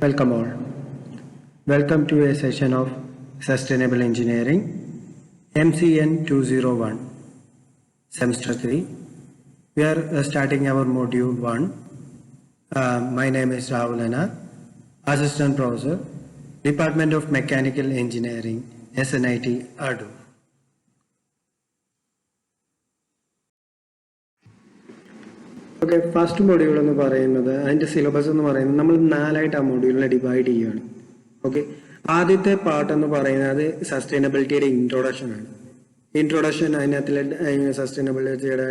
Welcome all. Welcome to a session of Sustainable Engineering, MCN 201, Semester 3. We are starting our Module 1. My name is Rahul Anar, Assistant Professor, Department of Mechanical Engineering, SNIT, Adur. Okay, first module എന്ന് പറയുന്നത് അതിൻ്റെ syllabus എന്ന് പറയുന്നത് നമ്മൾ 4ആയിട്ട് ആ മൊഡ്യൂളിനെ divide ചെയ്യുകയാണ്. Okay, ആദ്യത്തെ part എന്ന് പറയുന്നത് സസ്റ്റൈനബിലിറ്റിയുടെ ഇൻട്രൊഡക്ഷൻ ആണ്. ഇൻട്രൊഡക്ഷൻ അതിനകത്തിലെ സസ്റ്റൈനബിലിറ്റിയുടെ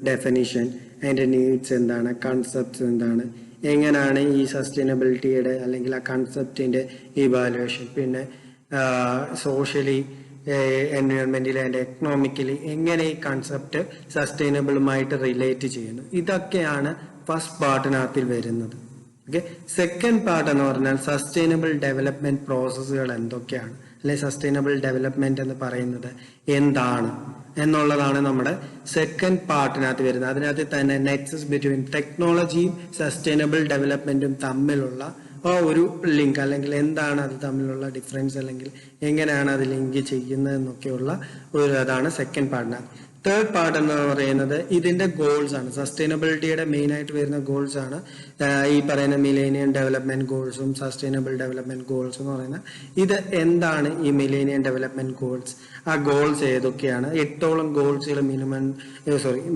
ഡെഫിനിഷൻ, അതിൻ്റെ നീഡ്സ് എന്താണ്, കൺസെപ്റ്റ്സ് എന്താണ്, എങ്ങനെയാണ് ഈ സസ്റ്റൈനബിലിറ്റിയുടെ അല്ലെങ്കിൽ ആ കൺസെപ്റ്റിൻ്റെ ഇവാലുവേഷൻ, പിന്നെ സോഷ്യലി എൻവയോൺമെന്റിൽ ആൻഡ് എക്കണോമിക്കലി എങ്ങനെ ഈ കൺസെപ്റ്റ് സസ്റ്റൈനബിളുമായിട്ട് റിലേറ്റ് ചെയ്യുന്നു, ഇതൊക്കെയാണ് ഫസ്റ്റ് പാർട്ടിനകത്തിൽ വരുന്നത്. ഓക്കെ, സെക്കൻഡ് പാർട്ട് എന്ന് പറഞ്ഞാൽ സസ്റ്റൈനബിൾ ഡെവലപ്മെന്റ് പ്രോസസ്സുകൾ എന്തൊക്കെയാണ്, അല്ലെ സസ്റ്റൈനബിൾ ഡെവലപ്മെന്റ് എന്ന് പറയുന്നത് എന്താണ് എന്നുള്ളതാണ് നമ്മുടെ സെക്കൻഡ് പാർട്ടിനകത്ത് വരുന്നത്. അതിനകത്ത് തന്നെ നെക്സസ് ബിറ്റ്വീൻ ടെക്നോളജിയും സസ്റ്റൈനബിൾ ഡെവലപ്മെന്റും തമ്മിലുള്ള ഒരു ലിങ്ക്, അല്ലെങ്കിൽ എന്താണ് അത് തമ്മിലുള്ള ഡിഫറൻസ്, അല്ലെങ്കിൽ എങ്ങനെയാണ് അത് ലിങ്ക് ചെയ്യുന്നത് എന്നൊക്കെയുള്ള അതാണ് സെക്കൻഡ് പാർട്ടിനകത്ത്. തേർഡ് പാർട്ട് എന്ന് പറയുന്നത് ഇതിന്റെ ഗോൾസ് ആണ്. സസ്റ്റൈനബിലിറ്റിയുടെ മെയിൻ ആയിട്ട് വരുന്ന ഗോൾസ് ആണ് ഈ പറയുന്ന മിലേനിയം ഡെവലപ്മെന്റ് ഗോൾസും സസ്റ്റൈനബിൾ ഡെവലപ്മെന്റ് ഗോൾസ് എന്ന് പറയുന്നത്. ഇത് എന്താണ് ഈ മിലേനിയം ഡെവലപ്മെന്റ് ഗോൾസ്, ആ ഗോൾസ് ഏതൊക്കെയാണ്, 8ഓളം ഗോൾസുകൾ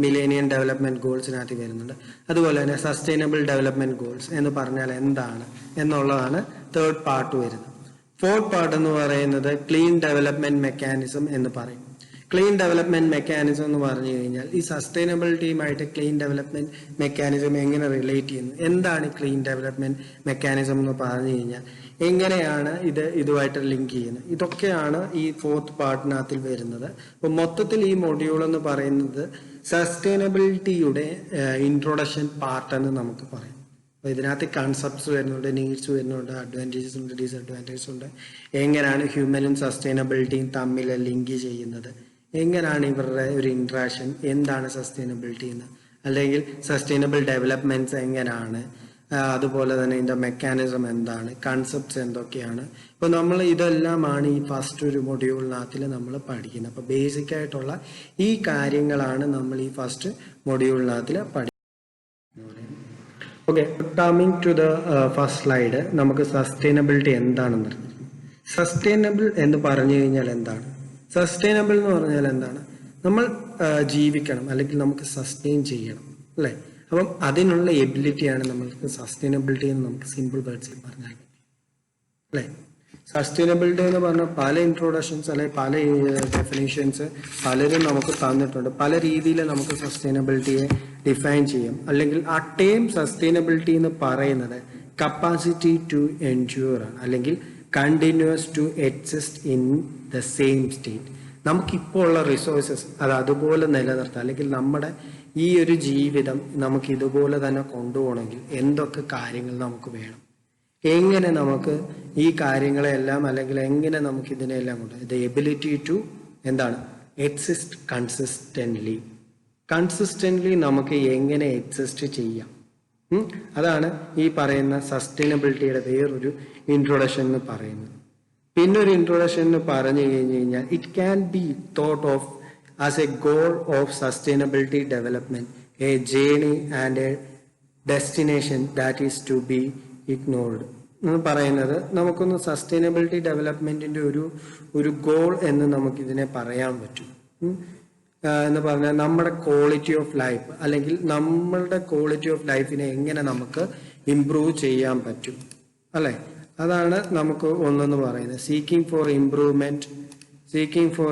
മിലേനിയം ഡെവലപ്മെന്റ് ഗോൾസിനകത്ത് വരുന്നുണ്ട്. അതുപോലെ തന്നെ സസ്റ്റൈനബിൾ ഡെവലപ്മെന്റ് ഗോൾസ് എന്ന് പറഞ്ഞാൽ എന്താണ് എന്നുള്ളതാണ് തേർഡ് പാർട്ട് വരുന്നത്. ഫോർത്ത് പാർട്ട് എന്ന് പറയുന്നത് ക്ലീൻ ഡെവലപ്മെന്റ് മെക്കാനിസം എന്ന് പറയും. ക്ലീൻ ഡെവലപ്മെന്റ് മെക്കാനിസം എന്ന് പറഞ്ഞു കഴിഞ്ഞാൽ ഈ സസ്റ്റൈനബിലിറ്റിയുമായിട്ട് ക്ലീൻ ഡെവലപ്മെന്റ് മെക്കാനിസം എങ്ങനെ റിലേറ്റ് ചെയ്യുന്നു, എന്താണ് ക്ലീൻ ഡെവലപ്മെന്റ് മെക്കാനിസം എന്ന് പറഞ്ഞു കഴിഞ്ഞാൽ എങ്ങനെയാണ് ഇതുമായിട്ട് ലിങ്ക് ചെയ്യുന്നത്, ഇതൊക്കെയാണ് ഈ ഫോർത്ത് പാർട്ടിനകത്തിൽ വരുന്നത്. അപ്പൊ മൊത്തത്തിൽ ഈ മൊഡ്യൂൾ എന്ന് പറയുന്നത് സസ്റ്റൈനബിലിറ്റിയുടെ ഇൻട്രൊഡക്ഷൻ പാർട്ട് എന്ന് നമുക്ക് പറയാം. അപ്പൊ ഇതിനകത്ത് കൺസെപ്റ്റ്സ് വരുന്നുണ്ട്, നീഡ്സ് വരുന്നുണ്ട്, അഡ്വാൻറ്റേജസ് ഉണ്ട്, ഡിസഡ്വാൻറ്റേജസ് ഉണ്ട്, എങ്ങനെയാണ് ഹ്യൂമനും സസ്റ്റൈനബിലിറ്റിയും തമ്മിൽ ലിങ്ക് ചെയ്യുന്നത്, എങ്ങനെയാണ് ഇവരുടെ ഒരു ഇൻട്രാക്ഷൻ, എന്താണ് സസ്റ്റൈനബിലിറ്റി എന്ന്, അല്ലെങ്കിൽ സസ്റ്റൈനബിൾ ഡെവലപ്മെന്റ്സ് എങ്ങനെയാണ്, അതുപോലെ തന്നെ ഇതിന്റെ മെക്കാനിസം എന്താണ്, കൺസെപ്റ്റ്സ് എന്തൊക്കെയാണ്. ഇപ്പൊ നമ്മൾ ഇതെല്ലാമാണ് ഈ ഫസ്റ്റ് ഒരു മൊഡ്യൂളിനകത്തിൽ നമ്മൾ പഠിക്കുന്നത്. അപ്പൊ ബേസിക് ആയിട്ടുള്ള ഈ കാര്യങ്ങളാണ് നമ്മൾ ഈ ഫസ്റ്റ് മൊഡ്യൂളിനകത്തിൽ പഠിക്കുന്നത്. Okay, coming to the first slide, നമുക്ക് സസ്റ്റൈനബിലിറ്റി എന്താണെന്ന് അറിയാം. സസ്റ്റൈനബിൾ എന്ന് പറഞ്ഞു കഴിഞ്ഞാൽ എന്താണ്? സസ്റ്റൈനബിൾ എന്ന് പറഞ്ഞാൽ എന്താണ്? നമ്മൾ ജീവിക്കണം, അല്ലെങ്കിൽ നമുക്ക് സസ്റ്റെയിൻ ചെയ്യണം, അല്ലേ? അപ്പം അതിനുള്ള എബിലിറ്റിയാണ് നമ്മൾക്ക് സസ്റ്റൈനബിലിറ്റി എന്ന് നമുക്ക് സിമ്പിൾ വേർഡ്സിൽ പറഞ്ഞാൽ പറ്റും, അല്ലേ? സസ്റ്റൈനബിലിറ്റി എന്ന് പറഞ്ഞാൽ പല ഇൻട്രൊഡക്ഷൻസ് അല്ലെങ്കിൽ പല ഡെഫിനേഷൻസ് പലരും നമുക്ക് തന്നിട്ടുണ്ട്. പല രീതിയിൽ നമുക്ക് സസ്റ്റൈനബിലിറ്റിയെ ഡിഫൈൻ ചെയ്യാം. അല്ലെങ്കിൽ ആ ടേം സസ്റ്റൈനബിലിറ്റി എന്ന് പറയുന്നത് കപ്പാസിറ്റി ടു എൻഡ്യൂർ ആണ്, അല്ലെങ്കിൽ continues to exist in the same state. നമുക്കിപ്പോൾ ഉള്ള റിസോഴ്സസ് അത് അതുപോലെ നിലനിർത്താം, അല്ലെങ്കിൽ നമ്മുടെ ഈ ഒരു ജീവിതം നമുക്ക് ഇതുപോലെ തന്നെ കൊണ്ടുപോകണമെങ്കിൽ എന്തൊക്കെ കാര്യങ്ങൾ നമുക്ക് വേണം, എങ്ങനെ നമുക്ക് ഈ കാര്യങ്ങളെല്ലാം, അല്ലെങ്കിൽ എങ്ങനെ നമുക്ക് ഇതിനെല്ലാം കൊണ്ട് ദ എബിലിറ്റി ടു എന്താണ് എക്സിസ്റ്റ് കൺസിസ്റ്റന്റ്ലി നമുക്ക് എങ്ങനെ എക്സിസ്റ്റ് ചെയ്യാം. അതാണ് ഈ പറയുന്ന സസ്റ്റൈനബിലിറ്റിയുടെ വേറൊരു ഇൻട്രൊഡക്ഷൻ എന്ന് പറയുന്നത്. പിന്നെ ഒരു ഇൻട്രൊഡക്ഷൻ എന്ന് പറഞ്ഞു കഴിഞ്ഞു കഴിഞ്ഞാൽ it can be thought of as a goal of sustainability development, a journey and a destination that is to be ignored എന്ന് പറയുന്നത്. നമുക്കൊന്ന് സസ്റ്റൈനബിലിറ്റി ഡെവലപ്മെന്റിന്റെ ഒരു ഗോൾ എന്ന് നമുക്ക് ഇതിനെ പറയാൻ പറ്റും. എന്ന് പറഞ്ഞാൽ നമ്മുടെ ക്വാളിറ്റി ഓഫ് ലൈഫ്, അല്ലെങ്കിൽ നമ്മളുടെ ക്വാളിറ്റി ഓഫ് ലൈഫിനെ എങ്ങനെ നമുക്ക് ഇംപ്രൂവ് ചെയ്യാൻ പറ്റും, അല്ലെ? അതാണ് നമുക്ക് ഒന്നെന്ന് പറയുന്നത്. Seeking for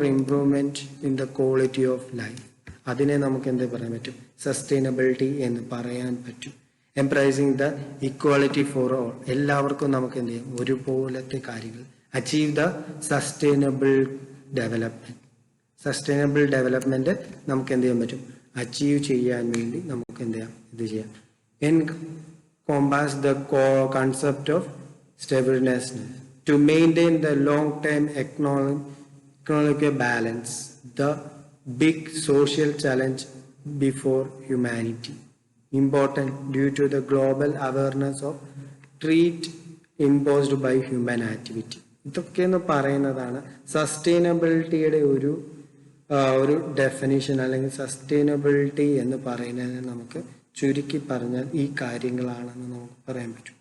improvement in the quality of life, അതിനെ നമുക്ക് എന്ത് പറയാൻ പറ്റും? സസ്റ്റൈനബിലിറ്റി എന്ന് പറയാൻ പറ്റും. എംപ്രൈസിങ് ദ ഇക്വാലിറ്റി ഫോർ ഓൾ, എല്ലാവർക്കും നമുക്ക് എന്ത് ചെയ്യാം, ഒരുപോലത്തെ കാര്യങ്ങൾ. അച്ചീവ് ദ സസ്റ്റൈനബിൾ ഡെവലപ്മെന്റ് നമുക്ക് എന്ത് ചെയ്യാൻ പറ്റും? അച്ചീവ് ചെയ്യാൻ വേണ്ടി നമുക്ക് എന്ത് ചെയ്യാം, ഇത് ചെയ്യാം. encompass the concept of stability to maintain the long-term economic balance, the big social challenge before humanity. important due to the global awareness of threat imposed by human activity. ഇതൊക്കെ എന്ന് പറയുന്നതാണ് സസ്റ്റൈനബിലിറ്റിയുടെ ഒരു ഡെഫിനിഷൻ, അല്ലെങ്കിൽ സസ്റ്റൈനബിലിറ്റി എന്ന് പറയുന്നതിന് നമുക്ക് ചുരുക്കി പറഞ്ഞാൽ ഈ കാര്യങ്ങളാണെന്ന് നമുക്ക് പറയാൻ പറ്റും.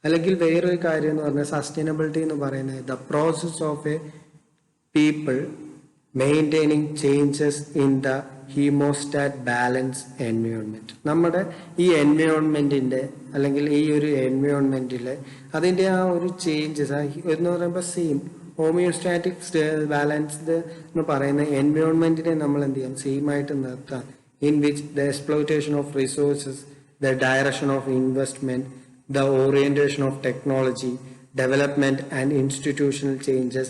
അല്ലെങ്കിൽ വേറൊരു കാര്യം എന്ന് പറഞ്ഞാൽ സസ്റ്റൈനബിലിറ്റി എന്ന് പറയുന്നത് the process of a people maintaining changes in the homeostat balance environment. നമ്മുടെ ഈ എൻവയോൺമെന്റിന്റെ അല്ലെങ്കിൽ ഈ ഒരു എൻവയോൺമെന്റിലെ അതിന്റെ ആ ഒരു ചേഞ്ചസ് എന്ന് പറയുമ്പോൾ സെയിം ഹോമിയോസ്റ്റാറ്റിക് ബാലൻസ്ഡ് എന്ന് പറയുന്ന എൻവയോൺമെന്റിനെ നമ്മൾ എന്ത് ചെയ്യാം, സെയിം ആയിട്ട് നിർത്താം. In which the exploitation of resources, the direction of investment, the orientation of technology, development and institutional changes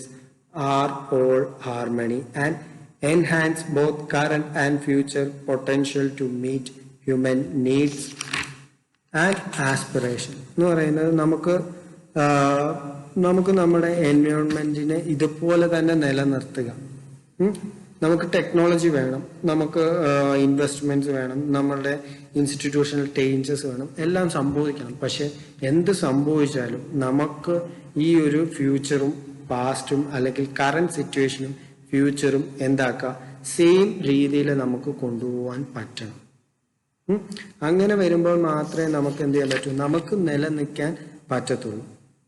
are all harmony and enhance both current and future potential to meet human needs and aspiration. എന്ന് പറയുന്നത് നമുക്ക് നമ്മുടെ എൻവയോൺമെന്റിനെ ഇതുപോലെ തന്നെ നിലനിർത്തുക. നമുക്ക് technology വേണം, നമുക്ക് ഇൻവെസ്റ്റ്മെന്റ്സ് വേണം, നമ്മളുടെ ഇൻസ്റ്റിറ്റ്യൂഷണൽ ചേഞ്ചസ് വേണം, എല്ലാം സംഭവിക്കണം. പക്ഷെ എന്ത് സംഭവിച്ചാലും നമുക്ക് ഈ ഒരു ഫ്യൂച്ചറും പാസ്റ്റും അല്ലെങ്കിൽ കറന്റ് സിറ്റുവേഷനും ഫ്യൂച്ചറും എന്താക്കുക, സെയിം രീതിയിൽ നമുക്ക് കൊണ്ടുപോകാൻ പറ്റണം. അങ്ങനെ വരുമ്പോൾ മാത്രമേ നമുക്ക് എന്ത് ചെയ്യാൻ പറ്റൂ, നമുക്ക് നിലനിൽക്കാൻ പറ്റത്തുള്ളൂ.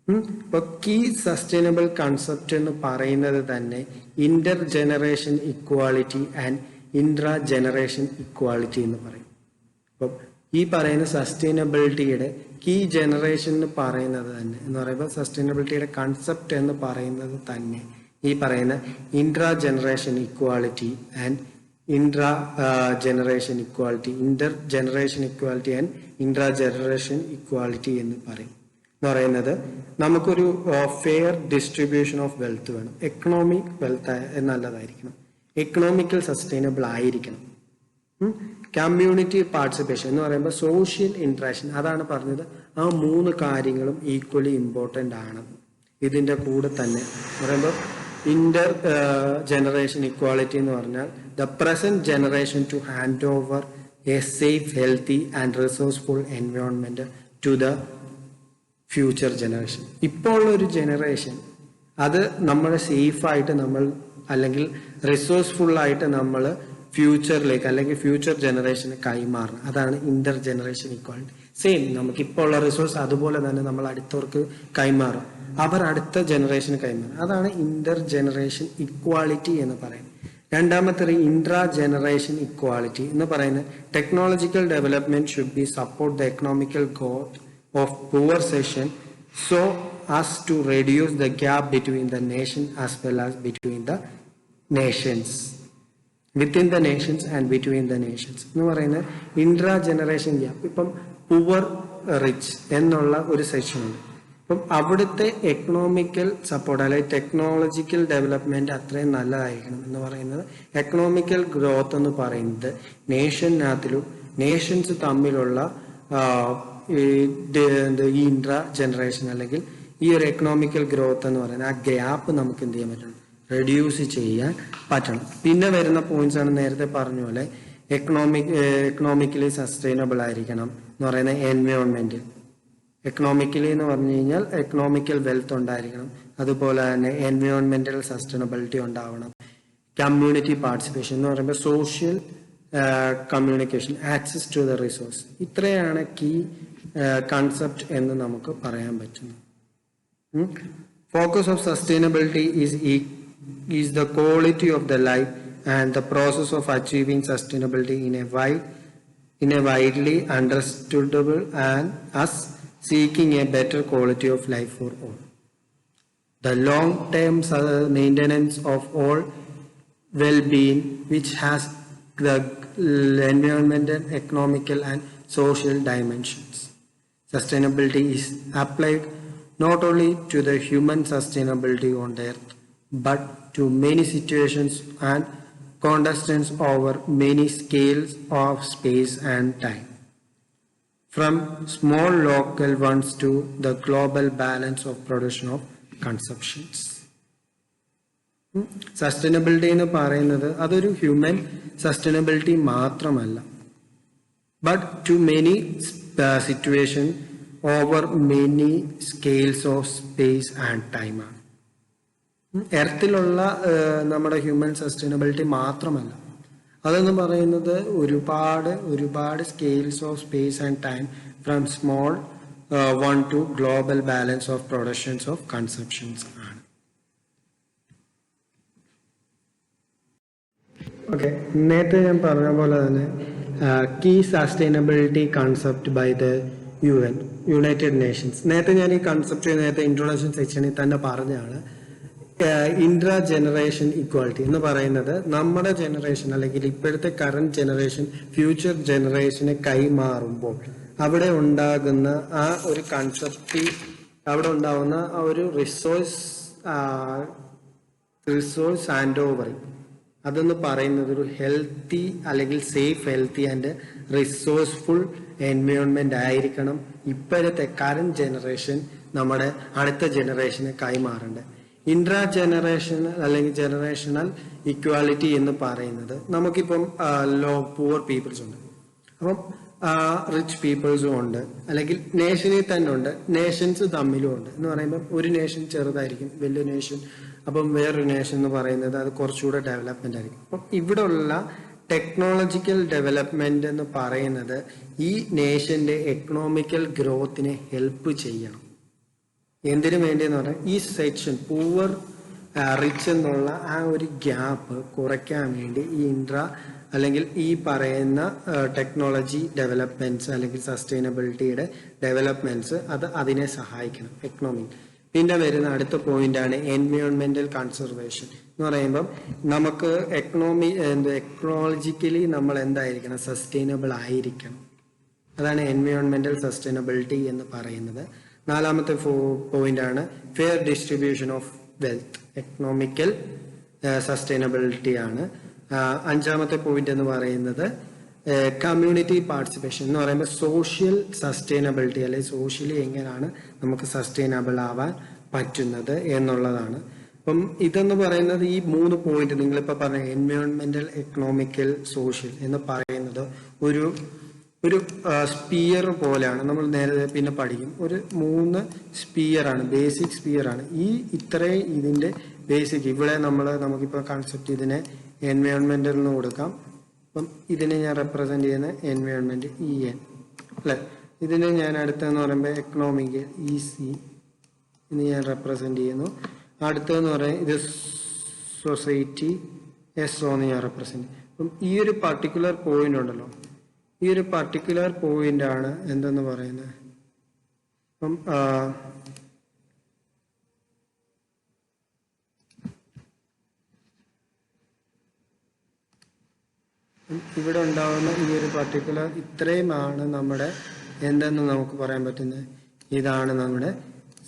ഇപ്പൊ കീ സസ്റ്റൈനബിൾ കൺസെപ്റ്റ് എന്ന് പറയുന്നത് തന്നെ Inter generation equality and intra generation equality എന്ന് പറയും. അപ്പം ഈ പറയുന്ന സസ്റ്റൈനബിലിറ്റിയുടെ കീ ജനറേഷൻ എന്ന് പറയുന്നത് തന്നെ എന്ന് പറയുമ്പോൾ സസ്റ്റൈനബിലിറ്റിയുടെ കൺസെപ്റ്റ് എന്ന് പറയുന്നത് തന്നെ ഈ പറയുന്ന intra generation equality and intra generation equality, Inter generation equality and intra generation equality എന്ന് പറയും. എന്ന് പറയുന്നത് നമുക്കൊരു ഫെയർ ഡിസ്ട്രിബ്യൂഷൻ ഓഫ് വെൽത്ത് വേണം. എക്കണോമിക് വെൽത്ത് നല്ലതായിരിക്കണം, എക്കണോമിക്കൽ സസ്റ്റൈനബിൾ ആയിരിക്കണം. കമ്മ്യൂണിറ്റി പാർട്ടിസിപ്പേഷൻ എന്ന് പറയുമ്പോൾ സോഷ്യൽ ഇന്ററാക്ഷൻ, അതാണ് പറഞ്ഞത്. ആ 3 കാര്യങ്ങളും ഈക്വലി ഇമ്പോർട്ടൻ്റ് ആണ്. ഇതിൻ്റെ കൂടെ തന്നെ പറയുമ്പോൾ ഇന്റർ ജനറേഷൻ ഇക്വാലിറ്റി എന്ന് പറഞ്ഞാൽ the present generation to hand over a safe, healthy and resourceful environment to the future generation. ഇപ്പോൾ ഉള്ള ഒരു ജനറേഷൻ അത് നമ്മളെ സേഫായിട്ട് നമ്മൾ അല്ലെങ്കിൽ റിസോഴ്സ്ഫുൾ ആയിട്ട് നമ്മൾ ഫ്യൂച്ചറിലേക്ക് അല്ലെങ്കിൽ ഫ്യൂച്ചർ ജനറേഷന് കൈമാറണം. അതാണ് ഇന്റർ ജനറേഷൻ ഇക്വാലിറ്റി. സെയിം നമുക്ക് ഇപ്പോൾ ഉള്ള റിസോഴ്സ് അതുപോലെ തന്നെ നമ്മൾ അടുത്തവർക്ക് കൈമാറും, അവർ അടുത്ത ജനറേഷന് കൈമാറും. അതാണ് ഇന്റർ ജനറേഷൻ ഇക്വാലിറ്റി എന്ന് പറയുന്നത്. രണ്ടാമത്തെ ഇൻട്രാ ജനറേഷൻ ഇക്വാലിറ്റി എന്ന് പറയുന്നത് technological development should be support the economical growth of poor section so as to reduce the gap between the nation as well as between the nations, within the nations and between the nations എന്ന് പറയുന്നത് intra generation gap. ഇപ്പം poor rich എന്നുള്ള ഒരു section ഉണ്ട്. അപ്പം അവിടുത്തെ economical support അല്ലെങ്കിൽ technological development അത്രയും നല്ലതായിരിക്കണം എന്ന് പറയുന്നത്. എക്കണോമിക്കൽ ഗ്രോത്ത് എന്ന് പറയുന്നത് നേഷനകത്തിലും നേഷൻസ് തമ്മിലുള്ള ഈ ഇൻട്രാ ജനറേഷൻ അല്ലെങ്കിൽ ഈ ഒരു എക്കണോമിക്കൽ ഗ്രോത്ത് എന്ന് പറയുന്നത് ആ ഗ്യാപ്പ് നമുക്ക് എന്ത് ചെയ്യാൻ പറ്റണം, റെഡ്യൂസ് ചെയ്യാൻ പറ്റണം. പിന്നെ വരുന്ന പോയിന്റ്സ് ആണ് നേരത്തെ പറഞ്ഞ പോലെ എക്കണോമിക്കലി സസ്റ്റൈനബിൾ ആയിരിക്കണം എന്ന് പറയുന്ന എൻവയോൺമെന്റ്. എക്കണോമിക്കലി എന്ന് പറഞ്ഞു കഴിഞ്ഞാൽ എക്കണോമിക്കൽ വെൽത്ത് ഉണ്ടായിരിക്കണം, അതുപോലെ തന്നെ എൻവയോൺമെന്റൽ സസ്റ്റൈനബിലിറ്റി ഉണ്ടാവണം. കമ്മ്യൂണിറ്റി പാർട്ടിസിപ്പേഷൻ എന്ന് പറയുമ്പോൾ social communication, access to the resource. ഇത്രയാണ് കീ കൺസെപ്റ്റ് എന്ന് നമുക്ക് പറയാൻ പറ്റുന്നത്. Focus of sustainability is the quality of the life and the process of achieving sustainability in a widely understandable and us seeking a better quality of life for all. The long-term maintenance of all well-being which has the environmental, economical and social dimensions. Sustainability is applied not only to the human sustainability on the earth but to many situations and contexts over many scales of space and time, from small local ones to the global balance of production of consumptions. Sustainability എന്ന് പറയുന്നത് അതൊരു human sustainability മാത്രമല്ല, but to many situation over many scales of space and time ആണ്. എർത്തിലുള്ള നമ്മുടെ human sustainability മാത്രമല്ല, അതെന്ന് പറയുന്നത് ഒരുപാട് scales of space and time from small one to global balance of productions of conceptions ആണ്. ഓക്കെ, നേരത്തെ ഞാൻ പറഞ്ഞ പോലെ തന്നെ key sustainability concept by the United Nations. നേരത്തെ ഞാൻ ഈ കൺസെപ്റ്റ് ഇൻട്രൊഡക്ഷൻ സെക്ഷനിൽ തന്നെ പറഞ്ഞാണ്. ഇൻട്രാ ജനറേഷൻ ഇക്വാലിറ്റി എന്ന് പറയുന്നത് നമ്മുടെ ജനറേഷൻ അല്ലെങ്കിൽ ഇപ്പോഴത്തെ കറന്റ് ജനറേഷൻ ഫ്യൂച്ചർ ജനറേഷനെ കൈമാറുമ്പോൾ അവിടെ ഉണ്ടാകുന്ന ആ ഒരു കൺസെപ്റ്റ്, അവിടെ ഉണ്ടാകുന്ന ആ ഒരു റിസോഴ്സ് ഹാൻഡ് ഓവറിങ്, അതെന്ന് പറയുന്നത് ഒരു ഹെൽത്തി അല്ലെങ്കിൽ safe, healthy and resourceful environment ആയിരിക്കണം ഇപ്പോഴത്തെ കറന്റ് ജനറേഷൻ നമ്മുടെ അടുത്ത ജനറേഷന് കൈമാറേണ്ടത്. ഇൻട്രാ ജനറേഷണൽ അല്ലെങ്കിൽ ജനറേഷണൽ ഇക്വാലിറ്റി എന്ന് പറയുന്നത് നമുക്കിപ്പം പൂവർ പീപ്പിൾസ് ഉണ്ട്, അപ്പം റിച്ച് പീപ്പിൾസും ഉണ്ട്, അല്ലെങ്കിൽ നേഷനിൽ തന്നെ ഉണ്ട്, നേഷൻസ് തമ്മിലും ഉണ്ട്. എന്ന് പറയുമ്പോൾ ഒരു നേഷൻ ചെറുതായിരിക്കും, വലിയ നേഷൻ, അപ്പം വേറൊരു നേഷൻ എന്ന് പറയുന്നത് അത് കുറച്ചുകൂടെ ഡെവലപ്മെന്റ് ആയിരിക്കും. അപ്പം ഇവിടെ ഉള്ള ടെക്നോളജിക്കൽ ഡെവലപ്മെന്റ് എന്ന് പറയുന്നത് ഈ നേഷന്റെ എക്കണോമിക്കൽ ഗ്രോത്തിനെ ഹെൽപ്പ് ചെയ്യണം. എന്തിനു വേണ്ടിയെന്ന് പറഞ്ഞാൽ ഈ സെക്ഷൻ പൂവർ റിച്ച് എന്നുള്ള ആ ഒരു ഗ്യാപ്പ് കുറയ്ക്കാൻ വേണ്ടി ഈ അല്ലെങ്കിൽ ഈ പറയുന്ന ടെക്നോളജി ഡെവലപ്മെന്റ്സ് അല്ലെങ്കിൽ സസ്റ്റൈനബിലിറ്റിയുടെ ഡെവലപ്മെന്റ്സ് അതിനെ സഹായിക്കണം എക്കണോമിക്. പിന്നെ വരുന്ന അടുത്ത പോയിന്റ് ആണ് എൻവയോൺമെന്റൽ കൺസർവേഷൻ എന്ന് പറയുമ്പം നമുക്ക് എക്കണോളജിക്കലി നമ്മൾ എന്തായിരിക്കണം, സസ്റ്റൈനബിൾ ആയിരിക്കണം. അതാണ് എൻവയോൺമെന്റൽ സസ്റ്റൈനബിലിറ്റി എന്ന് പറയുന്നത്. നാലാമത്തെ പോയിന്റ് ആണ് fair distribution of wealth, economical sustainability ആണ്. അഞ്ചാമത്തെ പോയിന്റ് എന്ന് പറയുന്നത് കമ്മ്യൂണിറ്റി പാർട്ടിസിപ്പേഷൻ എന്ന് പറയുമ്പോൾ സോഷ്യൽ സസ്റ്റൈനബിലിറ്റി, അല്ലെങ്കിൽ സോഷ്യലി എങ്ങനെയാണ് നമുക്ക് സസ്റ്റൈനബിൾ ആവാൻ പറ്റുന്നത് എന്നുള്ളതാണ്. അപ്പം ഇതെന്ന് പറയുന്നത് ഈ 3 പോയിന്റ് നിങ്ങളിപ്പോൾ പറഞ്ഞ എൻവയോൺമെന്റൽ, എക്കണോമിക്കൽ, സോഷ്യൽ എന്ന് പറയുന്നത് ഒരു സ്പിയർ പോലെയാണ്. നമ്മൾ നേരത്തെ പിന്നെ പഠിക്കും, ഒരു 3 സ്പിയർ ആണ്, ബേസിക് സ്പിയർ ആണ്. ഇത്രയും ഇതിന്റെ ബേസിക് ഇവിടെ നമുക്കിപ്പോൾ കൺസെപ്റ്റ് ഇതിനെ എൻവയോൺമെന്റൽ എന്ന് കൊടുക്കാം. അപ്പം ഇതിനെ ഞാൻ റെപ്രസെന്റ് ചെയ്യുന്ന എൻവയോൺമെന്റ് EN അല്ലെ. ഇതിനെ ഞാൻ അടുത്തെന്ന് പറയുമ്പോൾ എക്കണോമിക് EC എന്ന് ഞാൻ റെപ്രസെന്റ് ചെയ്യുന്നു. അടുത്തതെന്ന് പറയുന്നത് ഇത് സൊസൈറ്റി SO എന്ന് ഞാൻ റെപ്രസെന്റ് ചെയ്യും. അപ്പം ഈ ഒരു പർട്ടിക്കുലർ പോയിന്റ് ഉണ്ടല്ലോ, ഈ ഒരു പർട്ടിക്കുലർ പോയിന്റ് ആണ് എന്തെന്ന് പറയുന്നത്. അപ്പം ഇവിടെ ഉണ്ടാവുന്ന ഈ ഒരു പർട്ടിക്കുലർ ഇത്രയുമാണ് നമ്മുടെ എന്തെന്ന് നമുക്ക് പറയാൻ പറ്റുന്നത്. ഇതാണ് നമ്മുടെ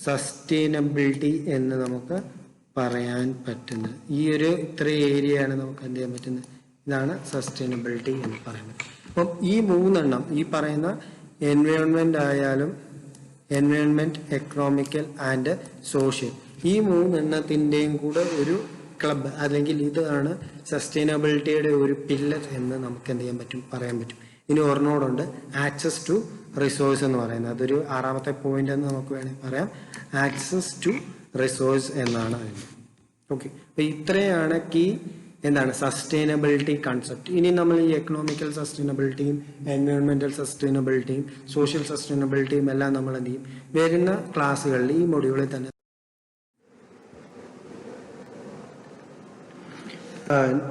സസ്റ്റൈനബിലിറ്റി എന്ന് നമുക്ക് പറയാൻ പറ്റുന്നത്. ഈ ഒരു ഇത്രയും ഏരിയയാണ് നമുക്ക് എന്ത് ചെയ്യാൻ പറ്റുന്നത്. ഇതാണ് സസ്റ്റൈനബിലിറ്റി എന്ന് പറയുന്നത്. അപ്പം ഈ 3 ഈ പറയുന്ന എൻവയോൺമെന്റ് ആയാലും എൻവയോൺമെന്റ്, എക്കണോമിക്കൽ ആൻഡ് സോഷ്യൽ, ഈ 3 കൂടെ ഒരു ക്ലബ് അല്ലെങ്കിൽ ഇതാണ് സസ്റ്റൈനബിലിറ്റിയുടെ ഒരു പില്ലർ എന്ന് നമുക്ക് എന്ത് ചെയ്യാൻ പറ്റും, പറയാൻ പറ്റും. ഇനി ഒരെണ്ണോടുണ്ട് ആക്സസ് ടു റിസോഴ്സ് എന്ന് പറയുന്നത്. അതൊരു 6ാമത്തെ പോയിന്റ് എന്ന് നമുക്ക് വേണമെങ്കിൽ പറയാം. ആക്സസ് ടു റിസോഴ്സ് എന്നാണ് അതിന്. ഓക്കെ, അപ്പൊ ഇത്രയാണ് കീ എന്താണ് സസ്റ്റൈനബിലിറ്റി കൺസെപ്റ്റ്. ഇനി നമ്മൾ ഈ എക്കണോമിക്കൽ സസ്റ്റൈനബിലിറ്റിയും എൻവയോൺമെന്റൽ സസ്റ്റൈനബിലിറ്റിയും സോഷ്യൽ സസ്റ്റൈനബിലിറ്റിയും എല്ലാം നമ്മൾ എന്ത് ചെയ്യും, വരുന്ന ക്ലാസ്സുകളിൽ ഈ മൊഡ്യൂളിൽ തന്നെ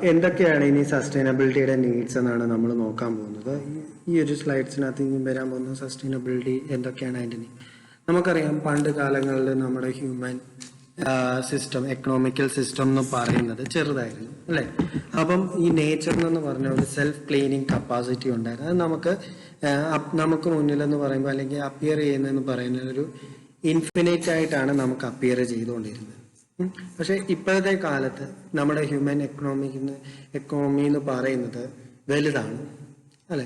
എന്തൊക്കെയാണ് ഇനി സസ്റ്റൈനബിലിറ്റിയുടെ നീഡ്സ് എന്നാണ് നമ്മൾ നോക്കാൻ പോകുന്നത്. ഈ ഒരു സ്ലൈഡ്സിനകത്ത് ഇനി വരാൻ പോകുന്ന സസ്റ്റൈനബിലിറ്റി എന്തൊക്കെയാണ് അതിൻ്റെ നീഡ്. നമുക്കറിയാം പണ്ട് കാലങ്ങളിൽ നമ്മുടെ ഹ്യൂമൻ സിസ്റ്റം, എക്കണോമിക്കൽ സിസ്റ്റം എന്ന് പറയുന്നത് ചെറുതായിരുന്നു അല്ലേ. അപ്പം ഈ നേച്ചറിനെന്ന് പറഞ്ഞ ഒരു സെൽഫ് ക്ലീനിങ് കപ്പാസിറ്റി ഉണ്ടായിരുന്നു. അത് നമുക്ക് മുന്നിലെന്ന് പറയുമ്പോൾ അല്ലെങ്കിൽ അപ്പിയർ ചെയ്യുന്നതെന്ന് പറയുന്ന ഒരു ഇൻഫിനിറ്റ് ആയിട്ടാണ് നമുക്ക് അപ്പിയർ ചെയ്തുകൊണ്ടിരുന്നത്. പക്ഷെ ഇപ്പോഴത്തെ കാലത്ത് നമ്മുടെ ഹ്യൂമൻ എക്കണോമി എന്ന് പറയുന്നത് വലുതാണ് അല്ലെ.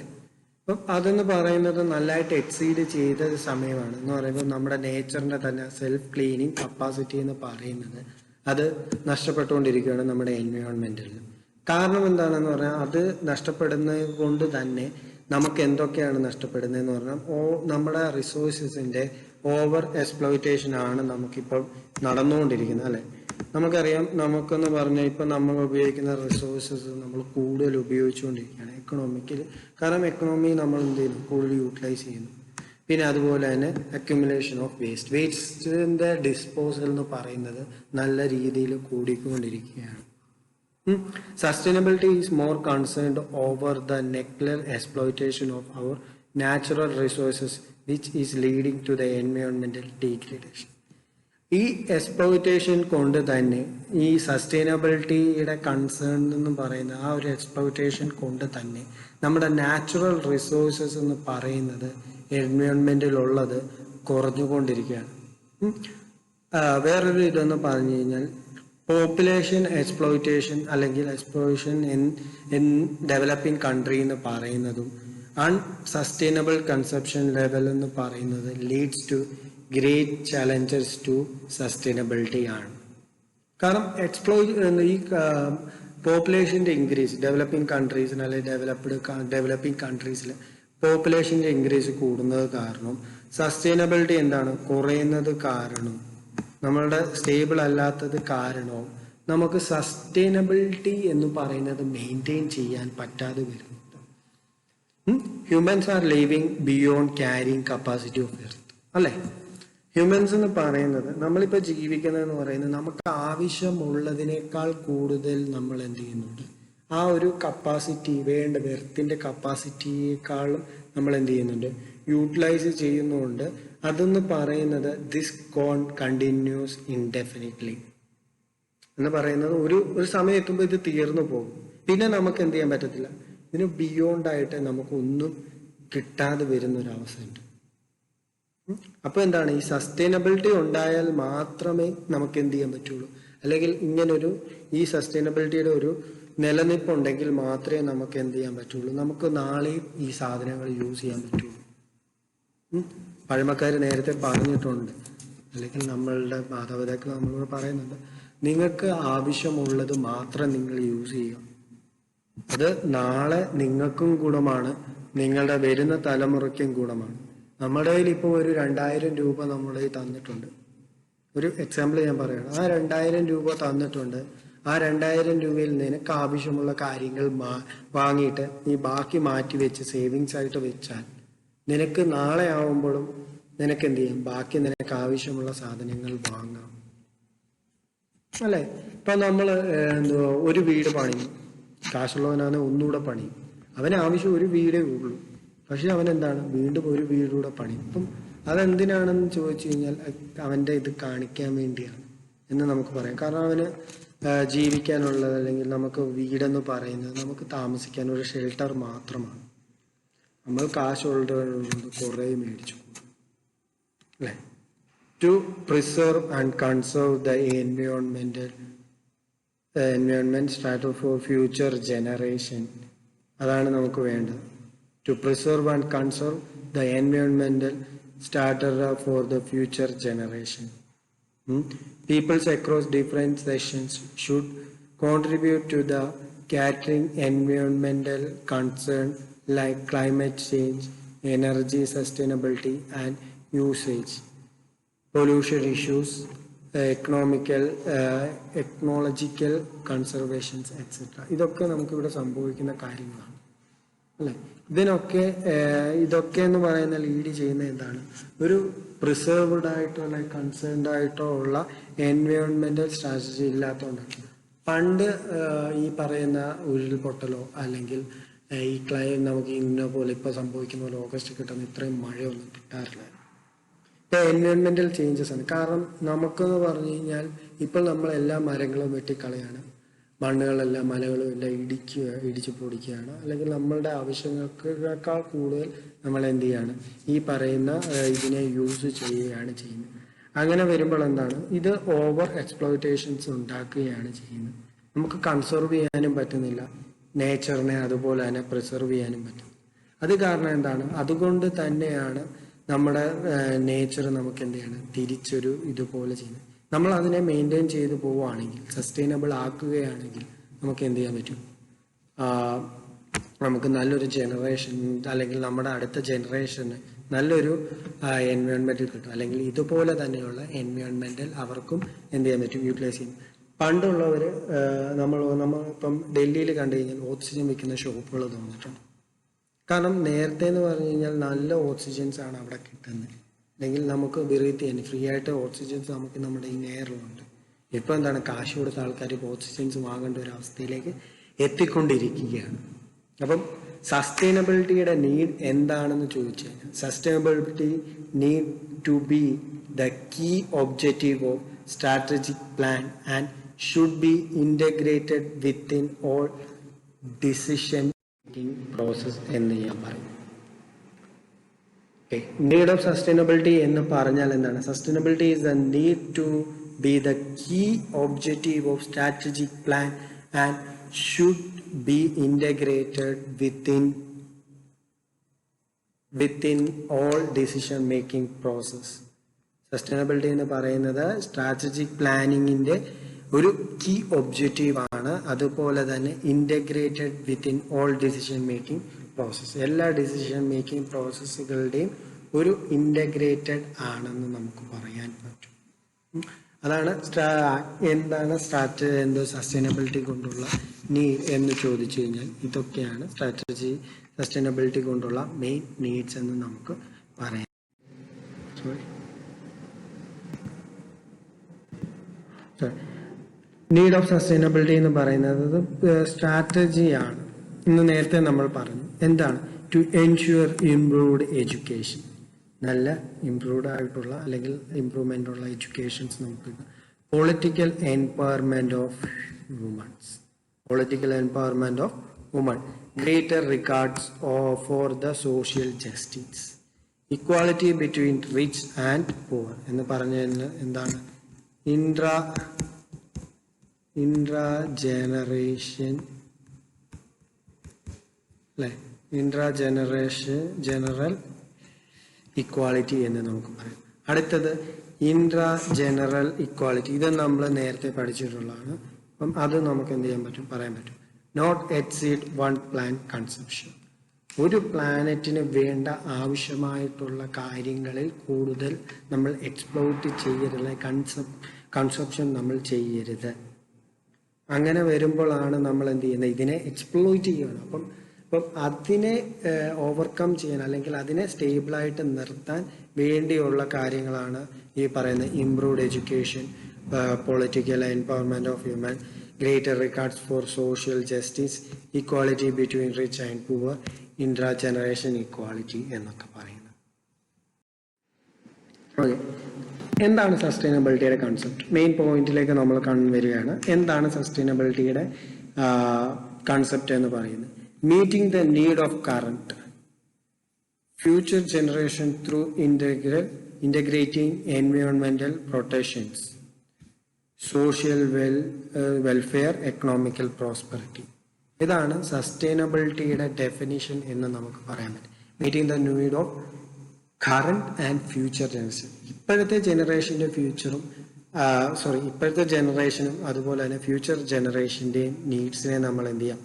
അപ്പം അതെന്ന് പറയുന്നത് നല്ലതായിട്ട് എക്സീഡ് ചെയ്ത സമയമാണ്. എന്ന് പറയുമ്പോൾ നമ്മുടെ നേച്ചറിന്റെ തന്നെ സെൽഫ് ക്ലീനിങ് കപ്പാസിറ്റി എന്ന് പറയുന്നത് അത് നഷ്ടപ്പെട്ടുകൊണ്ടിരിക്കുകയാണ് നമ്മുടെ എൻവയോൺമെന്റിൽ. കാരണം എന്താണെന്ന് പറഞ്ഞാൽ അത് നഷ്ടപ്പെടുന്നത് കൊണ്ട് തന്നെ നമുക്ക് എന്തൊക്കെയാണ് നഷ്ടപ്പെടുന്നതെന്ന് പറഞ്ഞാൽ നമ്മുടെ റിസോഴ്സസിന്റെ ഓവർ എക്സ്പ്ലോയിറ്റേഷൻ ആണ് നമുക്കിപ്പോൾ നടന്നുകൊണ്ടിരിക്കുന്നത്, അല്ലെ? നമുക്കറിയാം, നമുക്കെന്ന് പറഞ്ഞാൽ ഇപ്പൊ നമ്മൾ ഉപയോഗിക്കുന്ന റിസോഴ്സസ് നമ്മൾ കൂടുതൽ ഉപയോഗിച്ചുകൊണ്ടിരിക്കുകയാണ് എക്കണോമിക്കലി. കാരണം എക്കണോമി നമ്മൾ എന്ത് ചെയ്യുന്നു, കൂടുതൽ യൂട്ടിലൈസ് ചെയ്യുന്നു. പിന്നെ അതുപോലെ തന്നെ അക്യുമുലേഷൻ ഓഫ് വേസ്റ്റിന്റെ ഡിസ്പോസൽ എന്ന് പറയുന്നത് നല്ല രീതിയിൽ കൂടിക്കൊണ്ടിരിക്കുകയാണ്. Sustainability is more concerned over the neglected exploitation of our natural resources, which is leading to the environmental degradation. ഈ എക്സ്പ്ലോയിറ്റേഷൻ കൊണ്ട് തന്നെ ഈ സസ്റ്റൈനബിലിറ്റിയുടെ കൺസേൺ എന്ന് പറയുന്ന ആ ഒരു എക്സ്പ്ലോയിറ്റേഷൻ കൊണ്ട് തന്നെ നമ്മുടെ നാച്ചുറൽ റിസോഴ്സസ് എന്ന് പറയുന്നത് എൻവയോൺമെന്റിലുള്ളത് കുറഞ്ഞുകൊണ്ടിരിക്കുകയാണ്. വേറൊരു ഇതെന്ന് പറഞ്ഞു കഴിഞ്ഞാൽ പോപ്പുലേഷൻ എക്സ്പ്ലോയിറ്റേഷൻ അല്ലെങ്കിൽ എക്സ്പ്ലോയിഷൻ ഇൻ ഡെവലപ്പിംഗ് കൺട്രി എന്ന് പറയുന്നതും അൺസസ്റ്റൈനബിൾ കൺസപ്ഷൻ ലെവൽ എന്ന് പറയുന്നത് leads to great challenges to sustainability ആണ്. കാരണം ഈ പോപ്പുലേഷന്റെ ഇൻക്രീസ് ഡെവലപ്പിംഗ് കൺട്രീസിന് അല്ലെങ്കിൽ ഡെവലപ്പിംഗ് കൺട്രീസിൽ പോപ്പുലേഷന്റെ ഇൻക്രീസ് കൂടുന്നത് കാരണം സസ്റ്റൈനബിലിറ്റി എന്താണ് കുറയുന്നത് കാരണം നമ്മളുടെ സ്റ്റേബിൾ അല്ലാത്തത് കാരണവും നമുക്ക് സസ്റ്റൈനബിലിറ്റി എന്ന് പറയുന്നത് മെയിൻറ്റെയിൻ ചെയ്യാൻ പറ്റാതെ വരുന്നുണ്ട്. Humans are living beyond carrying capacity of earth, അല്ലെ? ഹ്യൂമൻസ് എന്ന് പറയുന്നത് നമ്മളിപ്പോ ജീവിക്കുന്നതെന്ന് പറയുന്നത് നമുക്ക് ആവശ്യമുള്ളതിനേക്കാൾ കൂടുതൽ നമ്മൾ എന്ത് ചെയ്യുന്നുണ്ട്, ആ ഒരു കപ്പാസിറ്റി വേണ്ടത് എർത്തിന്റെ കപ്പാസിറ്റിയേക്കാളും നമ്മൾ എന്ത് ചെയ്യുന്നുണ്ട്, യൂട്ടിലൈസ് ചെയ്യുന്നുണ്ട്. അതെന്ന് പറയുന്നത് ദിസ് കണ്ടിന്യൂസ് ഇൻഡെഫിനിറ്റ്ലി എന്ന് പറയുന്നത് ഒരു സമയം എത്തുമ്പോൾ ഇത് തീർന്നു പോകും. പിന്നെ നമുക്ക് എന്ത് ചെയ്യാൻ പറ്റത്തില്ല, ഇതിന് ബിയോണ്ട് ആയിട്ട് നമുക്കൊന്നും കിട്ടാതെ വരുന്ന ഒരു അവസ്ഥയുണ്ട്. അപ്പൊ എന്താണ്, ഈ സസ്റ്റൈനബിലിറ്റി ഉണ്ടായാൽ മാത്രമേ നമുക്ക് എന്ത് ചെയ്യാൻ പറ്റുള്ളൂ, അല്ലെങ്കിൽ ഇങ്ങനൊരു ഈ സസ്റ്റൈനബിലിറ്റിയുടെ ഒരു നിലനിൽപ്പുണ്ടെങ്കിൽ മാത്രമേ നമുക്ക് എന്ത് ചെയ്യാൻ പറ്റുള്ളൂ, നമുക്ക് നാളെയും ഈ സാധനങ്ങൾ യൂസ് ചെയ്യാൻ പറ്റുള്ളൂ. പഴമക്കാർ നേരത്തെ പറഞ്ഞിട്ടുണ്ട്, അല്ലെങ്കിൽ നമ്മളുടെ മാതാപിതാക്കൾ നമ്മളോട് പറയുന്നുണ്ട്, നിങ്ങൾക്ക് ആവശ്യമുള്ളത് മാത്രം നിങ്ങൾ യൂസ് ചെയ്യുക. അത് നാളെ നിങ്ങൾക്കും ഗുണമാണ്, നിങ്ങളുടെ വരുന്ന തലമുറയ്ക്കും ഗുണമാണ്. നമ്മുടെ കയ്യിൽ ഇപ്പോൾ ഒരു 2000 രൂപ നമ്മുടെ കയ്യിൽ തന്നിട്ടുണ്ട്. ഒരു എക്സാമ്പിൾ ഞാൻ പറയുകയാണ്. ആ 2000 രൂപ തന്നിട്ടുണ്ട്. ആ 2000 രൂപയിൽ നിനക്ക് ആവശ്യമുള്ള കാര്യങ്ങൾ വാങ്ങിയിട്ട് നീ ബാക്കി മാറ്റി വെച്ച് സേവിങ്സ് ആയിട്ട് വെച്ചാൽ നിനക്ക് നാളെ ആവുമ്പോഴും നിനക്ക് എന്ത് ചെയ്യാം, ബാക്കി നിനക്ക് ആവശ്യമുള്ള സാധനങ്ങൾ വാങ്ങാം, അല്ലെ? ഇപ്പൊ നമ്മള് ഒരു വീട് പണിയും, കാശുള്ളവനാണ് ഒന്നുകൂടെ പണിയും. അവന് ആവശ്യം ഒരു വീടേ ഉള്ളൂ, പക്ഷെ അവൻ എന്താണ് വീണ്ടും ഒരു വീടൂടെ പണിയും. അപ്പം അതെന്തിനാണെന്ന് ചോദിച്ചു കഴിഞ്ഞാൽ അവന്റെ ഇത് കാണിക്കാൻ വേണ്ടിയാണ് എന്ന് നമുക്ക് പറയാം. കാരണം അവന് ജീവിക്കാനുള്ളത് അല്ലെങ്കിൽ നമുക്ക് വീടെന്ന് പറയുന്നത് നമുക്ക് താമസിക്കാൻ ഒരു ഷെൽട്ടർ മാത്രമാണ്. നമ്മൾ കാശുള്ളത് കുറേ മേടിച്ചു, അല്ലെ? To preserve and conserve the environment start for future generation, അതാണ് നമുക്ക് വേണ്ടത്. To preserve and conserve the എൻവയോൺമെന്റൽ starter for the future generation. Peoples across different sections should contribute to the catering environmental concerns like climate change, energy sustainability and usage, pollution issues, ecological conservations, etc. ഇതൊക്കെ നമുക്ക് ഇവിടെ സംഭവിക്കുന്ന കാര്യങ്ങളാണ്, അല്ലെ? ഇതൊക്കെ എന്ന് പറയുന്ന ലീഡ് ചെയ്യുന്ന എന്താണ്, ഒരു പ്രിസർവ്ഡ് ആയിട്ടോ അല്ലെങ്കിൽ കൺസേൺഡ് ആയിട്ടോ ഉള്ള എൻവയോൺമെന്റൽ സ്ട്രാറ്റജി ഇല്ലാത്തതുകൊണ്ടാണ്. പണ്ട് ഈ പറയുന്ന ഉരുൾപൊട്ടലോ അല്ലെങ്കിൽ ഈ നമുക്ക് ഇന്ന പോലെ ഇപ്പൊ സംഭവിക്കുന്ന പോലെ ഓഗസ്റ്റ് കിട്ടുന്ന ഇത്രയും മഴയൊന്നും കിട്ടാറില്ല. ഇപ്പൊ എൻവയോൺമെന്റൽ ചേഞ്ചസ് ആണ്. കാരണം നമുക്കെന്ന് പറഞ്ഞു കഴിഞ്ഞാൽ ഇപ്പോൾ നമ്മളെല്ലാ മരങ്ങളും വെട്ടിക്കളയാണ്, മണ്ണുകളെല്ലാം മലകളും എല്ലാം ഇടിച്ചു പൊടിക്കുകയാണ്, അല്ലെങ്കിൽ നമ്മളുടെ ആവശ്യങ്ങൾക്കാൾ കൂടുതൽ നമ്മൾ എന്ത് ചെയ്യാണ്, ഈ പറയുന്ന ഇതിനെ യൂസ് ചെയ്യുകയാണ് ചെയ്യുന്നത്. അങ്ങനെ വരുമ്പോൾ എന്താണ്, ഇത് ഓവർ എക്സ്പ്ലോയിറ്റേഷൻസ് ഉണ്ടാക്കുകയാണ് ചെയ്യുന്നത്. നമുക്ക് കൺസർവ് ചെയ്യാനും പറ്റുന്നില്ല, നേച്ചറിനെ അതുപോലെ തന്നെ പ്രിസർവ് ചെയ്യാനും പറ്റും. അത് കാരണം എന്താണ്, അതുകൊണ്ട് തന്നെയാണ് നമ്മുടെ നേച്ചർ നമുക്ക് എന്ത് ചെയ്യണം, തിരിച്ചൊരു ഇതുപോലെ ചെയ്യുന്നത്. നമ്മൾ അതിനെ മെയിൻറ്റെയിൻ ചെയ്ത് പോവുകയാണെങ്കിൽ, സസ്റ്റൈനബിൾ ആക്കുകയാണെങ്കിൽ നമുക്ക് എന്ത് ചെയ്യാൻ പറ്റും, നമുക്ക് നല്ലൊരു ജനറേഷൻ അല്ലെങ്കിൽ നമ്മുടെ അടുത്ത ജനറേഷന് നല്ലൊരു എൻവയോൺമെന്റിൽ കിട്ടും, അല്ലെങ്കിൽ ഇതുപോലെ തന്നെയുള്ള എൻവയോൺമെന്റിൽ അവർക്കും എന്ത് ചെയ്യാൻ പറ്റും, യൂട്ടിലൈസ് ചെയ്യും. പണ്ടുള്ളവർ നമ്മളിപ്പം ഡൽഹിയിൽ കണ്ടു കഴിഞ്ഞാൽ ഓക്സിജൻ വിൽക്കുന്ന ഷോപ്പുകൾ തോന്നിയിട്ടുണ്ട്. കാരണം നേരത്തെ എന്ന് പറഞ്ഞു കഴിഞ്ഞാൽ നല്ല ഓക്സിജൻസ് ആണ് അവിടെ കിട്ടുന്നത്, അല്ലെങ്കിൽ നമുക്ക് ബ്രീത്ത് ചെയ്യാൻ ഫ്രീ ആയിട്ട് ഓക്സിജൻസ് നമുക്ക് നമ്മുടെ ഈ എയറിലുണ്ട്. ഇപ്പോൾ എന്താണ്, കാശ് കൊടുത്ത ആൾക്കാർ ഓക്സിജൻസ് വാങ്ങേണ്ട ഒരു അവസ്ഥയിലേക്ക് എത്തിക്കൊണ്ടിരിക്കുകയാണ്. അപ്പം സസ്റ്റൈനബിലിറ്റിയുടെ നീഡ് എന്താണെന്ന് ചോദിച്ചു കഴിഞ്ഞാൽ, sustainability need to be the key objective of strategic plan and should be integrated within all decision making process എന്ന് ഞാൻ പറയും. നീഡ് ഓഫ് സസ്റ്റൈനബിലിറ്റി എന്ന് പറഞ്ഞാൽ എന്താണ്? Sustainability is the need to be the key objective of strategic plan and should be integrated within all decision making process. Sustainability എന്ന് പറയുന്നത് strategic പ്ലാനിങ്ങിന്റെ ഒരു key objective ആണ്. അതുപോലെ തന്നെ integrated within all decision making process, എല്ലാ decision making പ്രോസസ്സുകളുടെയും ഒരു integrated ആണെന്ന് നമുക്ക് പറയാൻ പറ്റും. അതാണ് എന്താണ് സസ്റ്റൈനബിലിറ്റി കൊണ്ടുള്ള നീഡ് എന്ന് ചോദിച്ചു കഴിഞ്ഞാൽ ഇതൊക്കെയാണ് സസ്റ്റൈനബിലിറ്റി കൊണ്ടുള്ള മെയിൻ നീഡ്സ് എന്ന് നമുക്ക് പറയാം. നീഡ് ഓഫ് സസ്റ്റൈനബിലിറ്റി എന്ന് പറയുന്നത് സ്ട്രാറ്റജിയാണ്. ഇന്ന് നേരത്തെ നമ്മൾ പറഞ്ഞു എന്താണ്, ടു എൻഷുർ ഇംപ്രൂവ്ഡ് എഡ്യൂക്കേഷൻ, നല്ല ഇംപ്രൂവ്ഡ് ആയിട്ടുള്ള അല്ലെങ്കിൽ ഇംപ്രൂവ്മെന്റ് ഉള്ള എഡ്യൂക്കേഷൻസ് നമുക്ക്, political empowerment of womens, political empowerment of women, greater regards for the social justice, equality between rich and poor എന്ന് പറഞ്ഞാൽ എന്താണ്, ഇൻട്രാ ജനറൽ ഇക്വാളിറ്റി എന്ന് നമുക്ക് പറയാം. അടുത്തത് ഇൻട്രാ ജനറൽ ഇക്വാലിറ്റി, ഇത് നമ്മൾ നേരത്തെ പഠിച്ചിട്ടുള്ളതാണ്. അപ്പം അത് നമുക്ക് എന്ത് ചെയ്യാൻ പറ്റും, പറയാൻ പറ്റും. Not exceed one plan consumption, ഒരു പ്ലാനറ്റിന് വേണ്ട ആവശ്യമായിട്ടുള്ള കാര്യങ്ങളിൽ കൂടുതൽ നമ്മൾ എക്സ്പ്ലോയിറ്റ് ചെയ്യരുത്, കൺസപ്ഷൻ നമ്മൾ ചെയ്യരുത്. അങ്ങനെ വരുമ്പോഴാണ് നമ്മൾ എന്ത് ചെയ്യുന്നത്, ഇതിനെ എക്സ്പ്ലോയിറ്റ് ചെയ്യണം. അപ്പം അതിനെ ഓവർകം ചെയ്യാൻ അല്ലെങ്കിൽ അതിനെ സ്റ്റേബിളായിട്ട് നിർത്താൻ വേണ്ടിയുള്ള കാര്യങ്ങളാണ് ഈ പറയുന്ന improved education, political empowerment of women, greater regards for social justice, equality between rich and poor, intra-generation equality എന്നൊക്കെ പറയുന്നത്. ഓക്കെ, എന്താണ് സസ്റ്റൈനബിലിറ്റിയുടെ കൺസെപ്റ്റ്? മെയിൻ പോയിന്റിലേക്ക് നമ്മൾ വരികയാണ്. എന്താണ് സസ്റ്റൈനബിലിറ്റിയുടെ കൺസെപ്റ്റ് എന്ന് പറയുന്നത്? Meeting the need of current future generation through integrating environmental protections, social welfare, economical prosperity. ഇതാണ് സസ്റ്റൈനബിലിറ്റിയുടെ ഡെഫിനിഷൻ എന്ന് നമുക്ക് പറയാൻ പറ്റും. Meeting the need of current and future generation. ഇപ്പോഴത്തെ ജനറേഷനും അതുപോലെ തന്നെ ഫ്യൂച്ചർ ജനറേഷൻ്റെയും നീഡ്സിനെ നമ്മൾ എന്ത് ചെയ്യാം,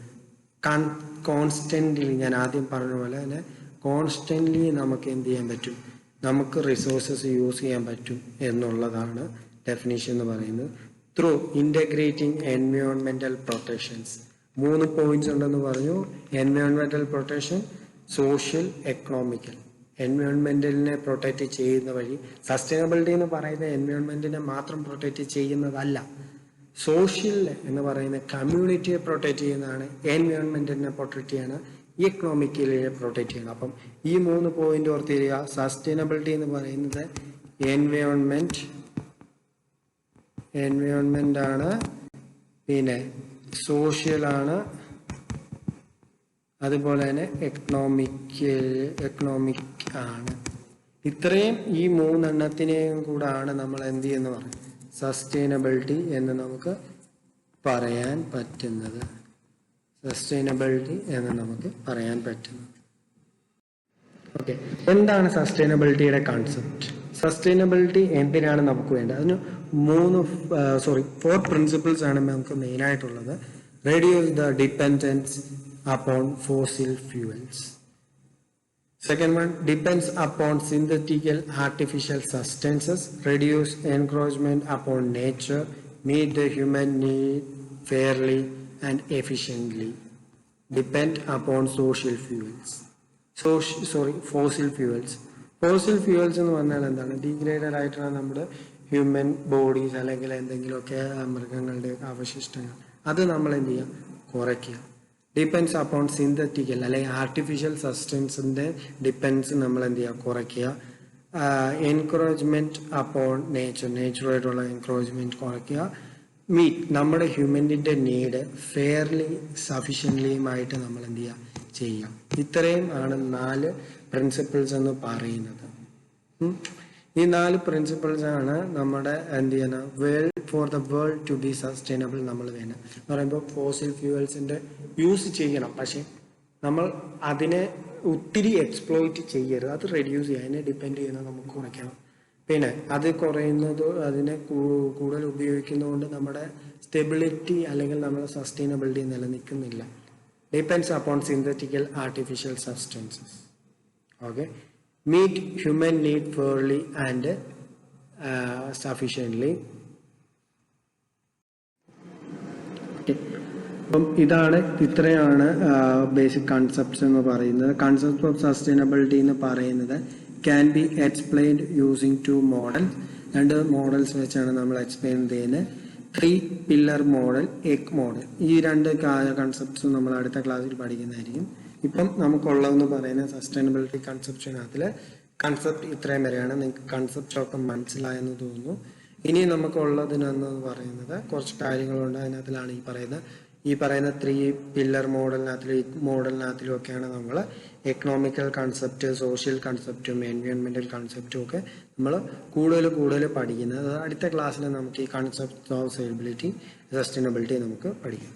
കോൺസ്റ്റന്റ്ലി, ഞാൻ ആദ്യം പറഞ്ഞ പോലെ തന്നെ കോൺസ്റ്റന്റ്ലി നമുക്ക് എന്ത് ചെയ്യാൻ പറ്റും, നമുക്ക് റിസോഴ്സസ് യൂസ് ചെയ്യാൻ പറ്റും എന്നുള്ളതാണ് ഡെഫിനിഷൻ എന്ന് പറയുന്നത്. ത്രൂ ഇൻ്റഗ്രേറ്റിംഗ് എൻവയോൺമെന്റൽ പ്രൊട്ടക്ഷൻസ്, 3 പോയിന്റ്സ് ഉണ്ടെന്ന് പറഞ്ഞു. എൻവയോൺമെന്റൽ പ്രൊട്ടക്ഷൻ, സോഷ്യൽ, എക്കണോമിക്കൽ. എൻവയോൺമെന്റലിനെ പ്രൊട്ടക്റ്റ് ചെയ്യുന്ന വഴി, സസ്റ്റൈനബിലിറ്റി എന്ന് പറയുന്ന എൻവയോൺമെന്റിനെ മാത്രം പ്രൊട്ടക്റ്റ് ചെയ്യുന്നതല്ല, സോഷ്യൽ എന്ന് പറയുന്ന കമ്മ്യൂണിറ്റിയെ പ്രൊട്ടക്റ്റ് ചെയ്യുന്നതാണ്. എൻവയോൺമെന്റിനെ പ്രൊട്ടക്റ്റ് ചെയ്യണം, എക്കണോമിക്കലി പ്രൊട്ടക്റ്റ് ചെയ്യണം. അപ്പം ഈ 3 പോയിന്റ് ഓർത്തിരിക്കുക. സസ്റ്റൈനബിലിറ്റി എന്ന് പറയുന്നത് എൻവയോൺമെന്റ് ആണ്, പിന്നെ സോഷ്യൽ ആണ്, അതുപോലെ തന്നെ എക്കണോമിക് ആണ്. ഇത്രയും ഈ 3 എണ്ണത്തിനെയും കൂടാണ് നമ്മൾ എന്ത് ചെയ്യുന്ന പറയും, സസ്റ്റൈനബിലിറ്റി എന്ന് നമുക്ക് പറയാൻ പറ്റുന്നത്. ഓക്കെ, എന്താണ് സസ്റ്റൈനബിലിറ്റിയുടെ കൺസെപ്റ്റ്? സസ്റ്റൈനബിലിറ്റി എന്തിനാണ് നമുക്ക് വേണ്ടത്? അതിന് 4 പ്രിൻസിപ്പിൾസ് ആണ് നമുക്ക് മെയിൻ ആയിട്ടുള്ളത്. Reduce the dependence upon fossil fuels. Second one, depends upon synthetical artificial substances, reduce encroachment upon nature, meet the human need fairly and efficiently. Depend upon social fuels. Fossil fuels. Fossil fuels എന്ന് പറഞ്ഞാൽ എന്താണ്? Degraded ആയിട്ടുള്ള നമ്മുടെ human bodies അല്ലെങ്കിൽ എന്തെങ്കിലുമൊക്കെ മൃഗങ്ങളുടെ അവശിഷ്ടങ്ങൾ അത് നമ്മൾ എന്ത് ചെയ്യുക? കുറയ്ക്കുക. ഡിപ്പെൻസ് അപ്പോൺ സിന്തറ്റിക്കൽ അല്ലെങ്കിൽ ആർട്ടിഫിഷ്യൽ സബ്സ്റ്റൻസിന്റെ ഡിപ്പെൻസ് നമ്മൾ എന്ത് ചെയ്യുക? കുറയ്ക്കുക. എൻകറേജ്മെന്റ് അപ്പോൺ നേച്ചറുമായിട്ടുള്ള എൻകറേജ്മെന്റ് കുറയ്ക്കുക. മീറ്റ് നമ്മുടെ ഹ്യൂമനിന്റെ നീഡ് ഫെയർലി സഫീഷ്യൻലിയുമായിട്ട് നമ്മൾ എന്ത് ചെയ്യുക. ഇത്രയും ആണ് 4 പ്രിൻസിപ്പിൾസ് എന്ന് പറയുന്നത്. ഈ 4 പ്രിൻസിപ്പിൾസ് ആണ് നമ്മുടെ എന്ത് ചെയ്യണം, for the world to be sustainable നമ്മൾ വേണം എന്ന് പറയുമ്പോൾ ഫോസിൽ ഫ്യൂവൽസിന്റെ യൂസ് ചെയ്യണം, പക്ഷെ നമ്മൾ അതിനെ ഒത്തിരി എക്സ്പ്ലോയിറ്റ് ചെയ്യരുത്. അത് റെഡ്യൂസ് ചെയ്യുക, അതിനെ ഡിപ്പെൻഡ് ചെയ്യുന്നത് നമുക്ക് കുറയ്ക്കണം. പിന്നെ അത് കുറയുന്നത് അതിനെ കൂടുതൽ ഉപയോഗിക്കുന്നതുകൊണ്ട് നമ്മുടെ സ്റ്റെബിലിറ്റി അല്ലെങ്കിൽ നമ്മുടെ സസ്റ്റൈനബിലിറ്റി നിലനിൽക്കുന്നില്ല. Depends upon synthetical artificial substances. Okay, meet human need fairly and sufficiently. അപ്പം ഇത്രയാണ് ബേസിക് കൺസെപ്റ്റ്സ് എന്ന് പറയുന്നത്. കൺസെപ്റ്റ് ഓഫ് സസ്റ്റൈനബിലിറ്റി എന്ന് പറയുന്നത് can be explained using 2 models. 2 models വെച്ചാണ് നമ്മൾ എക്സ്പ്ലെയിൻ ചെയ്യുന്നത്. 3 pillar model, egg model. ഈ 2 കൺസെപ്റ്റ്സും നമ്മൾ അടുത്ത ക്ലാസ്സിൽ പഠിക്കുന്നതായിരിക്കും. ഇപ്പം നമുക്കുള്ളതെന്ന് പറയുന്നത് സസ്റ്റൈനബിലിറ്റി കൺസെപ്റ്റിനകത്തിൽ കൺസെപ്റ്റ് ഇത്രയും വരെയാണ്. നിങ്ങൾക്ക് കൺസെപ്റ്റ് ഒക്കെ മനസ്സിലായെന്ന് തോന്നുന്നു. ഇനി നമുക്കുള്ളതിനെന്ന് പറയുന്നത് കുറച്ച് കാര്യങ്ങളുണ്ട്. അതിനകത്തിലാണ് ഈ പറയുന്ന 3 പില്ലർ മോഡലിനകത്തിലും ഒക്കെയാണ് നമ്മൾ എക്കണോമിക്കൽ കൺസെപ്റ്റ്, സോഷ്യൽ കൺസെപ്റ്റും എൻവയോൺമെന്റൽ കൺസെപ്റ്റും ഒക്കെ നമ്മൾ കൂടുതൽ പഠിക്കുന്നത്. അടുത്ത ക്ലാസ്സിൽ നമുക്ക് ഈ കൺസെപ്റ്റ് ഓഫ് സസ്റ്റൈനബിലിറ്റി നമുക്ക് പഠിക്കാം.